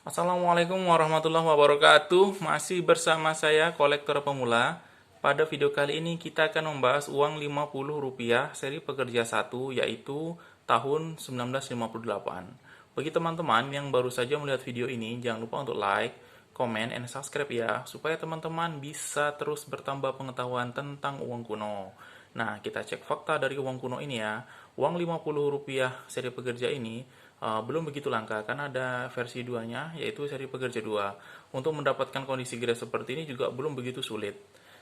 Assalamualaikum warahmatullahi wabarakatuh. Masih bersama saya kolektor pemula. Pada video kali ini kita akan membahas uang Rp50 seri pekerja 1 yaitu tahun 1958. Bagi teman-teman yang baru saja melihat video ini, jangan lupa untuk like, comment, and subscribe ya, supaya teman-teman bisa terus bertambah pengetahuan tentang uang kuno. Nah, kita cek fakta dari uang kuno ini ya. Uang Rp50 seri pekerja ini belum begitu langka karena ada versi 2-nya yaitu seri pekerja 2. Untuk mendapatkan kondisi gres seperti ini juga belum begitu sulit.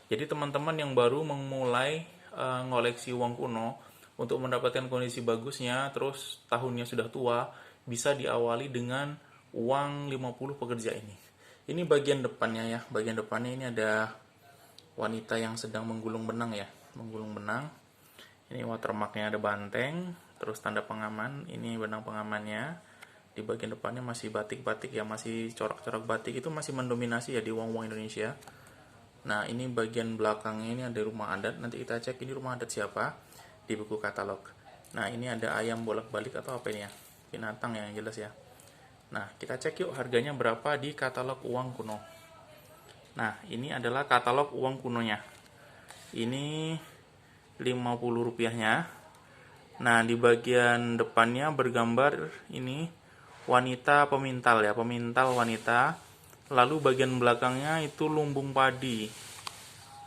Jadi teman-teman yang baru memulai ngoleksi uang kuno untuk mendapatkan kondisi bagusnya terus tahunnya sudah tua, bisa diawali dengan uang 50 pekerja ini. Ini bagian depannya ya. Bagian depannya ini ada wanita yang sedang menggulung benang ya, menggulung benang. Ini watermarknya ada banteng, terus tanda pengaman, ini benang pengamannya. Di bagian depannya masih batik-batik ya, masih corak-corak batik, itu masih mendominasi ya di uang-uang Indonesia. Nah, ini bagian belakangnya ini ada rumah adat, nanti kita cek ini rumah adat siapa di buku katalog. Nah, ini ada ayam bolak-balik atau apa ini ya, binatang ya, yang jelas ya. Nah, kita cek yuk harganya berapa di katalog uang kuno. Nah, ini adalah katalog uang kunonya. Ini Rp50-nya. Nah, di bagian depannya bergambar ini wanita pemintal ya, pemintal wanita. Lalu bagian belakangnya itu lumbung padi.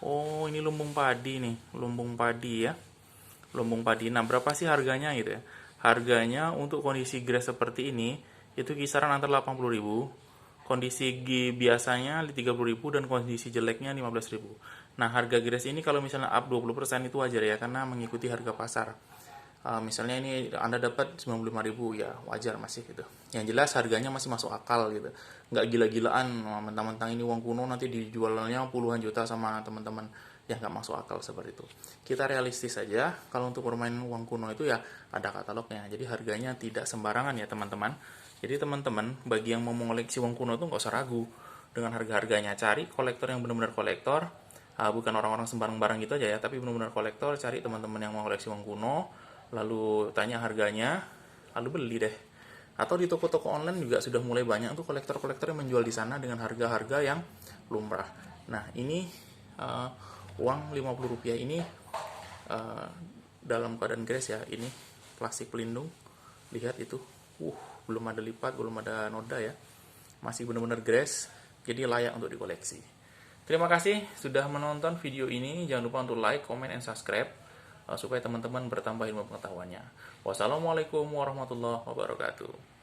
Oh, ini lumbung padi nih, lumbung padi ya. Lumbung padi. Nah, berapa sih harganya gitu ya? Harganya untuk kondisi gres seperti ini itu kisaran antara 80.000. Kondisi biasanya 30.000 dan kondisi jeleknya 15.000. Nah, harga gres ini kalau misalnya up 20% itu wajar ya, karena mengikuti harga pasar. Misalnya ini Anda dapat 95.000 ya, wajar masih gitu. Yang jelas harganya masih masuk akal gitu. Nggak gila-gilaan, mentang-mentang ini uang kuno nanti dijualnya puluhan juta sama teman-teman. Ya nggak masuk akal seperti itu. Kita realistis saja, kalau untuk bermain uang kuno itu ya ada katalognya. Jadi harganya tidak sembarangan ya teman-teman. Jadi teman-teman, bagi yang mau mengoleksi uang kuno itu nggak usah ragu dengan harga-harganya. Cari kolektor yang benar-benar kolektor, bukan orang-orang sembarang barang gitu aja ya, tapi benar-benar kolektor. Cari teman-teman yang mau koleksi uang kuno, lalu tanya harganya, lalu beli deh. Atau di toko-toko online juga sudah mulai banyak tuh kolektor-kolektor yang menjual di sana dengan harga-harga yang lumrah. Nah, ini uang Rp50 ini uh, dalam keadaan gres ya. Ini plastik pelindung, lihat itu belum ada lipat, belum ada noda ya, masih benar-benar gres, jadi layak untuk dikoleksi. Terima kasih sudah menonton video ini. Jangan lupa untuk like, comment, and subscribe supaya teman-teman bertambah ilmu pengetahuannya. Wassalamualaikum warahmatullahi wabarakatuh.